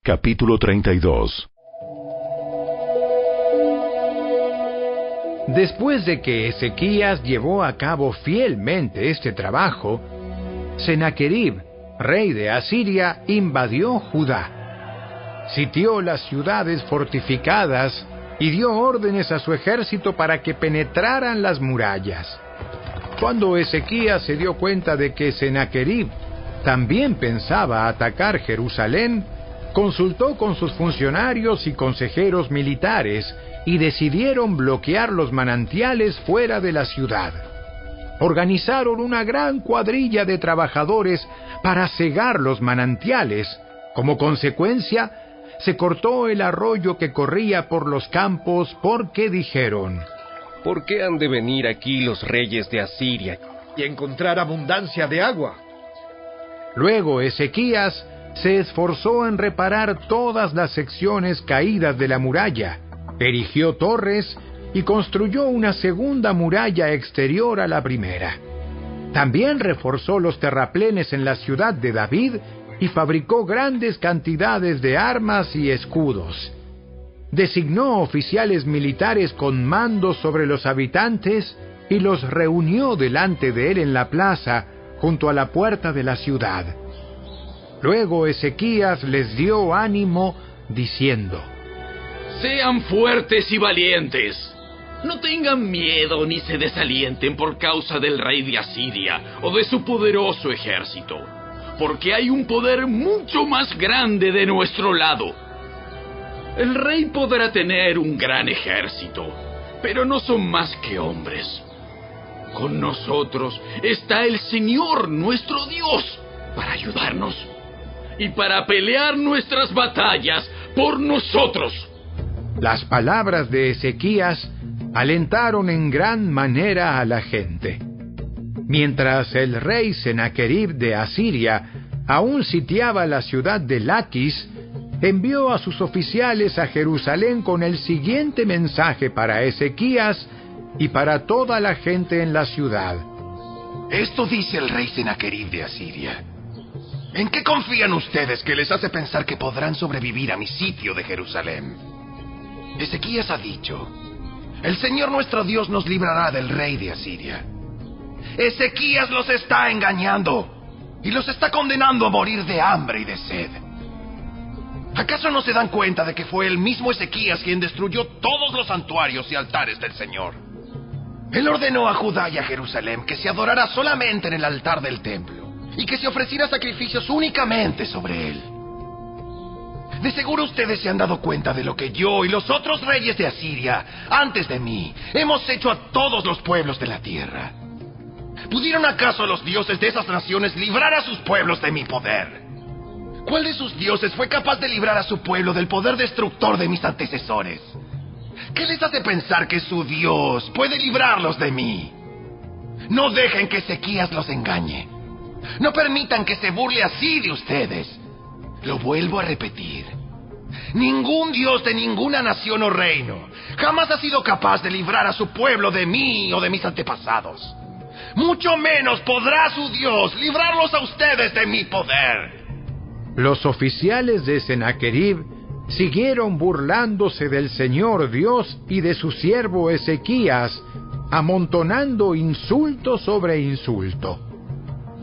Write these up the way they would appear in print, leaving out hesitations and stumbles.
Capítulo 32. Después de que Ezequías llevó a cabo fielmente este trabajo, Sennacherib, rey de Asiria, invadió Judá. Sitió las ciudades fortificadas y dio órdenes a su ejército para que penetraran las murallas. Cuando Ezequías se dio cuenta de que Sennacherib también pensaba atacar Jerusalén, consultó con sus funcionarios y consejeros militares y decidieron bloquear los manantiales fuera de la ciudad. Organizaron una gran cuadrilla de trabajadores para cegar los manantiales. Como consecuencia, se cortó el arroyo que corría por los campos porque dijeron: ¿por qué han de venir aquí los reyes de Asiria y encontrar abundancia de agua? Luego Ezequías se esforzó en reparar todas las secciones caídas de la muralla, erigió torres y construyó una segunda muralla exterior a la primera. También reforzó los terraplenes en la ciudad de David y fabricó grandes cantidades de armas y escudos. Designó oficiales militares con mando sobre los habitantes y los reunió delante de él en la plaza, junto a la puerta de la ciudad. Luego Ezequías les dio ánimo, diciendo: sean fuertes y valientes. No tengan miedo ni se desalienten por causa del rey de Asiria o de su poderoso ejército, porque hay un poder mucho más grande de nuestro lado. El rey podrá tener un gran ejército, pero no son más que hombres. Con nosotros está el Señor, nuestro Dios, para ayudarnos y para pelear nuestras batallas por nosotros. Las palabras de Ezequías alentaron en gran manera a la gente. Mientras el rey Sennacherib de Asiria aún sitiaba la ciudad de Laquis, envió a sus oficiales a Jerusalén con el siguiente mensaje para Ezequías y para toda la gente en la ciudad. Esto dice el rey Sennacherib de Asiria: ¿en qué confían ustedes que les hace pensar que podrán sobrevivir a mi sitio de Jerusalén? Ezequías ha dicho: el Señor nuestro Dios nos librará del rey de Asiria. Ezequías los está engañando y los está condenando a morir de hambre y de sed. ¿Acaso no se dan cuenta de que fue el mismo Ezequías quien destruyó todos los santuarios y altares del Señor? Él ordenó a Judá y a Jerusalén que se adorara solamente en el altar del templo y que se ofreciera sacrificios únicamente sobre él. De seguro ustedes se han dado cuenta de lo que yo y los otros reyes de Asiria, antes de mí, hemos hecho a todos los pueblos de la tierra. ¿Pudieron acaso los dioses de esas naciones librar a sus pueblos de mi poder? ¿Cuál de sus dioses fue capaz de librar a su pueblo del poder destructor de mis antecesores? ¿Qué les hace pensar que su Dios puede librarlos de mí? No dejen que Ezequías los engañe. No permitan que se burle así de ustedes. Lo vuelvo a repetir: ningún dios de ninguna nación o reino jamás ha sido capaz de librar a su pueblo de mí o de mis antepasados. Mucho menos podrá su Dios librarlos a ustedes de mi poder. Los oficiales de Sennacherib siguieron burlándose del Señor Dios y de su siervo Ezequías, amontonando insulto sobre insulto.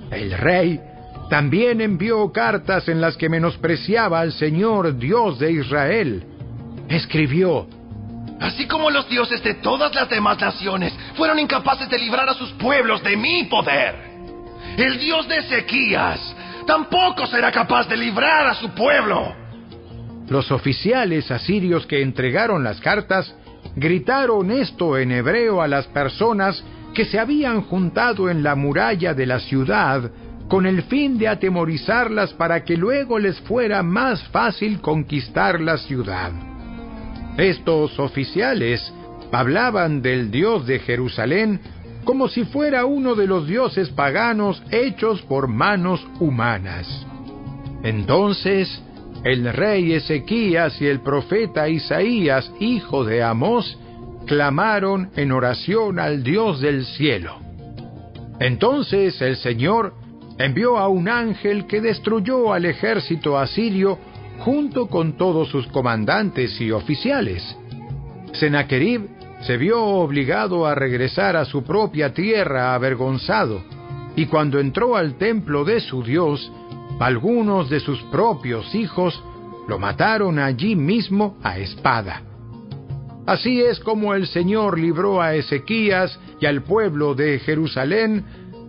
El rey también envió cartas en las que menospreciaba al Señor Dios de Israel. Escribió: así como los dioses de todas las demás naciones fueron incapaces de librar a sus pueblos de mi poder, el Dios de Ezequías tampoco será capaz de librar a su pueblo. Los oficiales asirios que entregaron las cartas gritaron esto en hebreo a las personas que se habían juntado en la muralla de la ciudad con el fin de atemorizarlas para que luego les fuera más fácil conquistar la ciudad. Estos oficiales hablaban del Dios de Jerusalén como si fuera uno de los dioses paganos hechos por manos humanas. Entonces, el rey Ezequías y el profeta Isaías, hijo de Amós, clamaron en oración al Dios del cielo. Entonces el Señor envió a un ángel que destruyó al ejército asirio junto con todos sus comandantes y oficiales. Sennacherib se vio obligado a regresar a su propia tierra avergonzado, y cuando entró al templo de su Dios, algunos de sus propios hijos lo mataron allí mismo a espada. Así es como el Señor libró a Ezequías y al pueblo de Jerusalén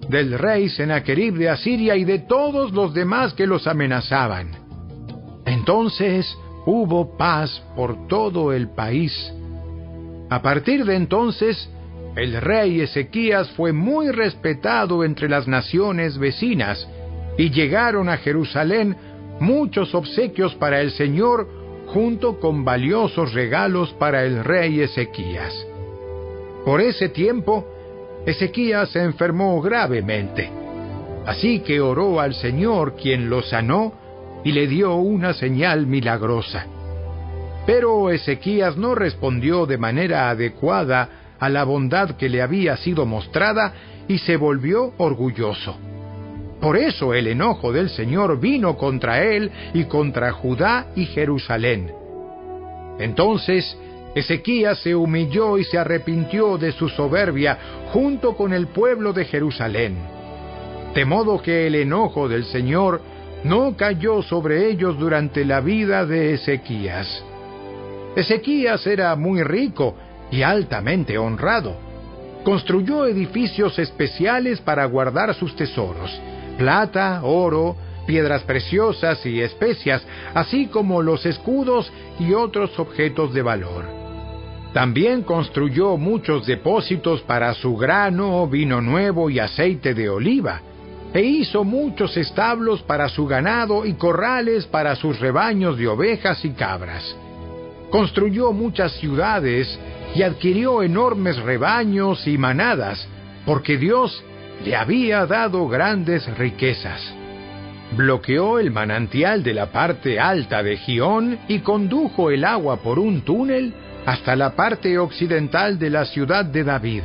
del rey Sennacherib de Asiria y de todos los demás que los amenazaban. Entonces hubo paz por todo el país. A partir de entonces, el rey Ezequías fue muy respetado entre las naciones vecinas, y llegaron a Jerusalén muchos obsequios para el Señor, junto con valiosos regalos para el rey Ezequías. Por ese tiempo, Ezequías se enfermó gravemente. Así que oró al Señor, quien lo sanó y le dio una señal milagrosa. Pero Ezequías no respondió de manera adecuada a la bondad que le había sido mostrada y se volvió orgulloso. Por eso el enojo del Señor vino contra él y contra Judá y Jerusalén. Entonces Ezequías se humilló y se arrepintió de su soberbia junto con el pueblo de Jerusalén, de modo que el enojo del Señor no cayó sobre ellos durante la vida de Ezequías. Ezequías era muy rico y altamente honrado. Construyó edificios especiales para guardar sus tesoros: plata, oro, piedras preciosas y especias, así como los escudos y otros objetos de valor. También construyó muchos depósitos para su grano, vino nuevo y aceite de oliva, e hizo muchos establos para su ganado y corrales para sus rebaños de ovejas y cabras. Construyó muchas ciudades y adquirió enormes rebaños y manadas, porque Dios le había dado grandes riquezas. Bloqueó el manantial de la parte alta de Gihón y condujo el agua por un túnel hasta la parte occidental de la ciudad de David,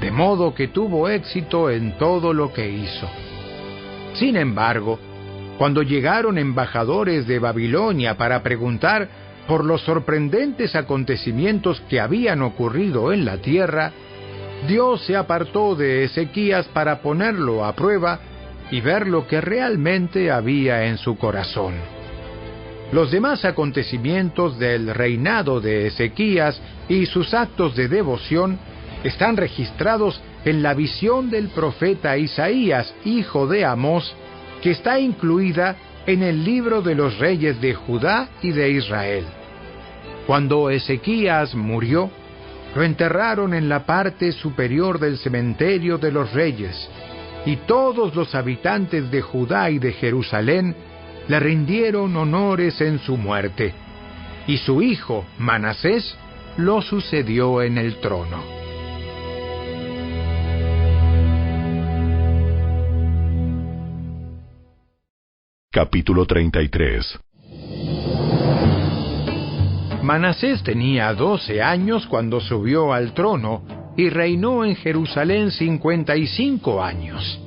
de modo que tuvo éxito en todo lo que hizo. Sin embargo, cuando llegaron embajadores de Babilonia para preguntar por los sorprendentes acontecimientos que habían ocurrido en la tierra, Dios se apartó de Ezequías para ponerlo a prueba y ver lo que realmente había en su corazón. Los demás acontecimientos del reinado de Ezequías y sus actos de devoción están registrados en la visión del profeta Isaías, hijo de Amós, que está incluida en el libro de los reyes de Judá y de Israel. Cuando Ezequías murió, lo enterraron en la parte superior del cementerio de los reyes, y todos los habitantes de Judá y de Jerusalén le rindieron honores en su muerte, y su hijo Manasés lo sucedió en el trono. Capítulo 33. Manasés tenía 12 años cuando subió al trono y reinó en Jerusalén 55 años.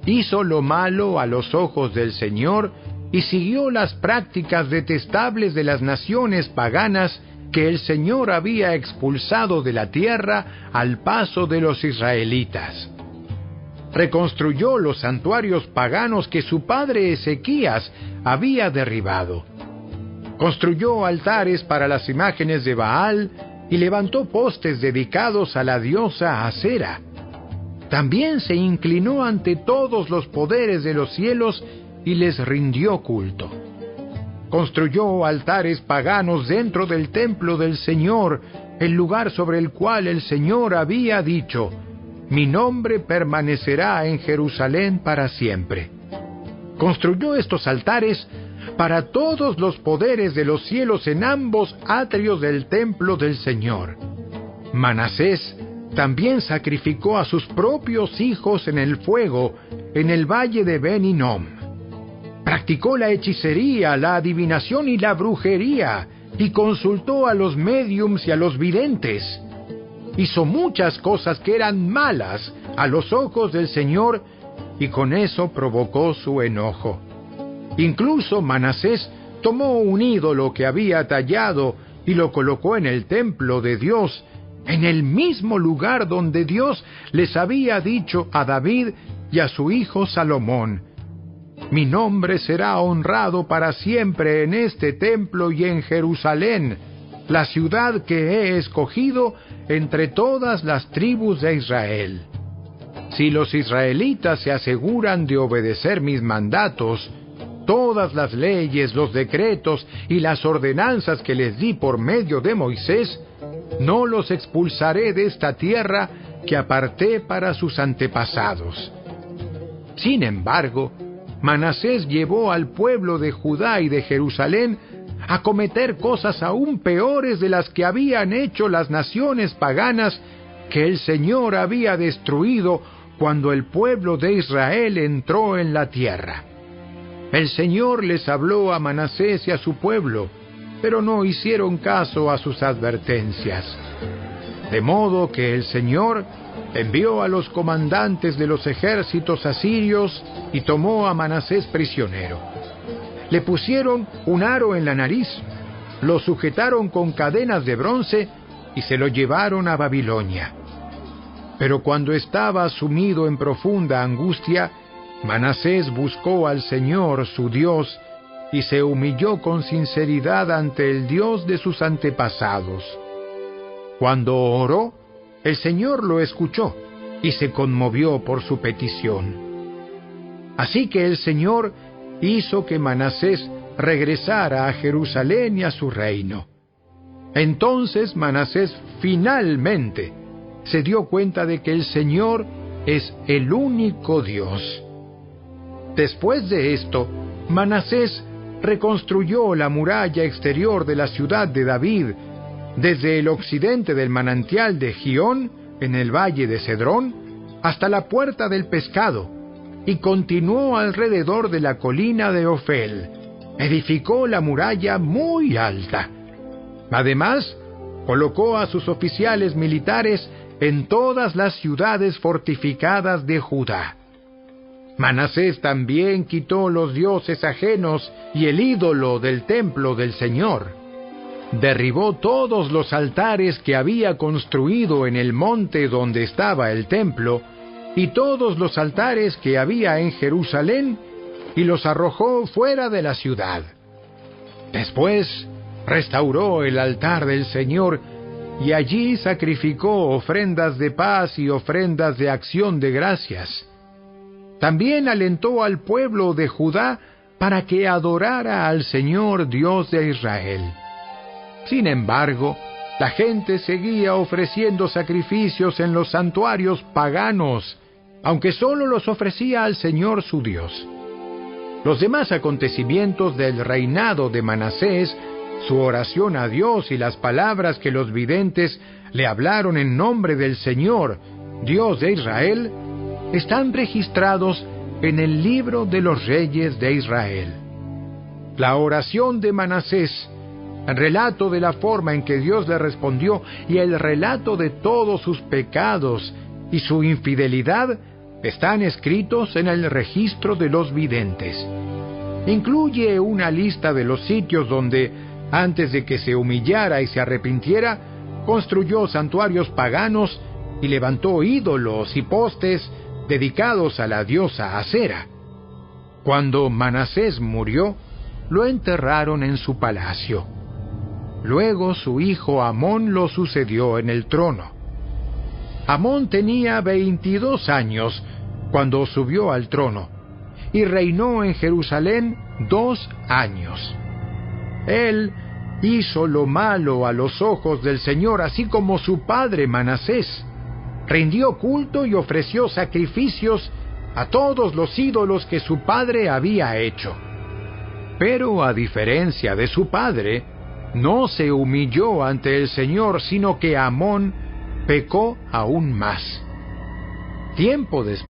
Hizo lo malo a los ojos del Señor y siguió las prácticas detestables de las naciones paganas que el Señor había expulsado de la tierra al paso de los israelitas. Reconstruyó los santuarios paganos que su padre Ezequías había derribado. Construyó altares para las imágenes de Baal y levantó postes dedicados a la diosa Asera. También se inclinó ante todos los poderes de los cielos y les rindió culto. Construyó altares paganos dentro del templo del Señor, el lugar sobre el cual el Señor había dicho: «Mi nombre permanecerá en Jerusalén para siempre». Construyó estos altares para todos los poderes de los cielos en ambos atrios del templo del Señor. Manasés también sacrificó a sus propios hijos en el fuego en el valle de Ben Hinnom. Practicó la hechicería, la adivinación y la brujería, y consultó a los médiums y a los videntes. Hizo muchas cosas que eran malas a los ojos del Señor, y con eso provocó su enojo. Incluso Manasés tomó un ídolo que había tallado y lo colocó en el templo de Dios, en el mismo lugar donde Dios les había dicho a David y a su hijo Salomón: mi nombre será honrado para siempre en este templo y en Jerusalén, la ciudad que he escogido entre todas las tribus de Israel. Si los israelitas se aseguran de obedecer mis mandatos, todas las leyes, los decretos y las ordenanzas que les di por medio de Moisés, no los expulsaré de esta tierra que aparté para sus antepasados. Sin embargo, Manasés llevó al pueblo de Judá y de Jerusalén a cometer cosas aún peores de las que habían hecho las naciones paganas que el Señor había destruido cuando el pueblo de Israel entró en la tierra. El Señor les habló a Manasés y a su pueblo, pero no hicieron caso a sus advertencias. De modo que el Señor envió a los comandantes de los ejércitos asirios y tomó a Manasés prisionero. Le pusieron un aro en la nariz, lo sujetaron con cadenas de bronce y se lo llevaron a Babilonia. Pero cuando estaba sumido en profunda angustia, Manasés buscó al Señor su Dios y se humilló con sinceridad ante el Dios de sus antepasados. Cuando oró, el Señor lo escuchó y se conmovió por su petición. Así que el Señor hizo que Manasés regresara a Jerusalén y a su reino. Entonces Manasés finalmente se dio cuenta de que el Señor es el único Dios. Después de esto, Manasés reconstruyó la muralla exterior de la ciudad de David, desde el occidente del manantial de Gihón, en el valle de Cedrón, hasta la puerta del pescado, y continuó alrededor de la colina de Ofel. Edificó la muralla muy alta. Además, colocó a sus oficiales militares en todas las ciudades fortificadas de Judá. Manasés también quitó los dioses ajenos y el ídolo del templo del Señor. Derribó todos los altares que había construido en el monte donde estaba el templo, y todos los altares que había en Jerusalén, y los arrojó fuera de la ciudad. Después restauró el altar del Señor, y allí sacrificó ofrendas de paz y ofrendas de acción de gracias. También alentó al pueblo de Judá para que adorara al Señor Dios de Israel. Sin embargo, la gente seguía ofreciendo sacrificios en los santuarios paganos, aunque solo los ofrecía al Señor su Dios. Los demás acontecimientos del reinado de Manasés, su oración a Dios y las palabras que los videntes le hablaron en nombre del Señor, Dios de Israel, están registrados en el libro de los reyes de Israel. La oración de Manasés, el relato de la forma en que Dios le respondió y el relato de todos sus pecados y su infidelidad están escritos en el registro de los videntes. Incluye una lista de los sitios donde, antes de que se humillara y se arrepintiera, construyó santuarios paganos y levantó ídolos y postes dedicados a la diosa Acera. Cuando Manasés murió, lo enterraron en su palacio. Luego su hijo Amón lo sucedió en el trono. Amón tenía 22 años cuando subió al trono, y reinó en Jerusalén 2 años. Él hizo lo malo a los ojos del Señor, así como su padre Manasés. Rindió culto y ofreció sacrificios a todos los ídolos que su padre había hecho. Pero a diferencia de su padre, no se humilló ante el Señor, sino que Amón pecó aún más. Tiempo después,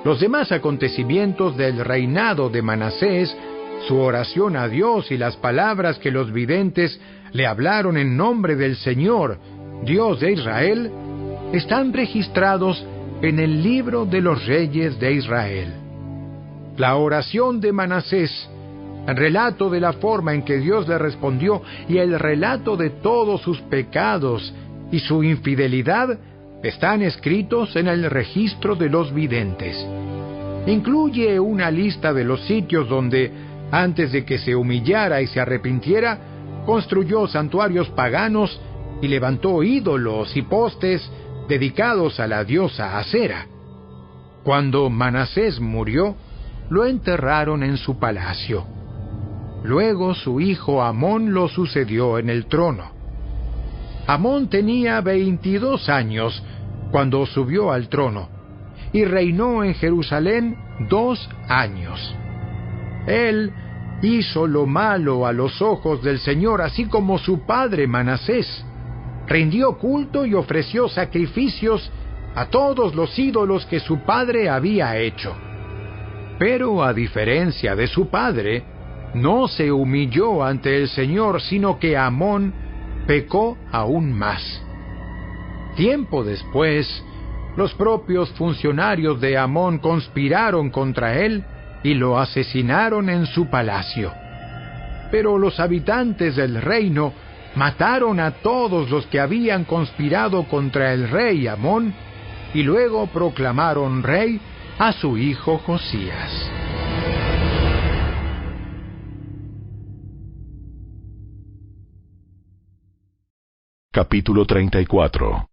los demás acontecimientos del reinado de Manasés, su oración a Dios y las palabras que los videntes le hablaron en nombre del Señor, Dios de Israel, están registrados en el libro de los reyes de Israel. La oración de Manasés, El relato de la forma en que Dios le respondió y el relato de todos sus pecados y su infidelidad están escritos en el registro de los videntes. Incluye una lista de los sitios donde, antes de que se humillara y se arrepintiera, construyó santuarios paganos y levantó ídolos y postes dedicados a la diosa Acera. Cuando Manasés murió, lo enterraron en su palacio. Luego su hijo Amón lo sucedió en el trono. Amón tenía 22 años cuando subió al trono, y reinó en Jerusalén 2 años. Él hizo lo malo a los ojos del Señor, así como su padre Manasés. Rindió culto y ofreció sacrificios a todos los ídolos que su padre había hecho. Pero a diferencia de su padre, no se humilló ante el Señor, sino que Amón pecó aún más. Tiempo después, los propios funcionarios de Amón conspiraron contra él y lo asesinaron en su palacio. Pero los habitantes del reino mataron a todos los que habían conspirado contra el rey Amón y luego proclamaron rey a su hijo Josías. Capítulo 34.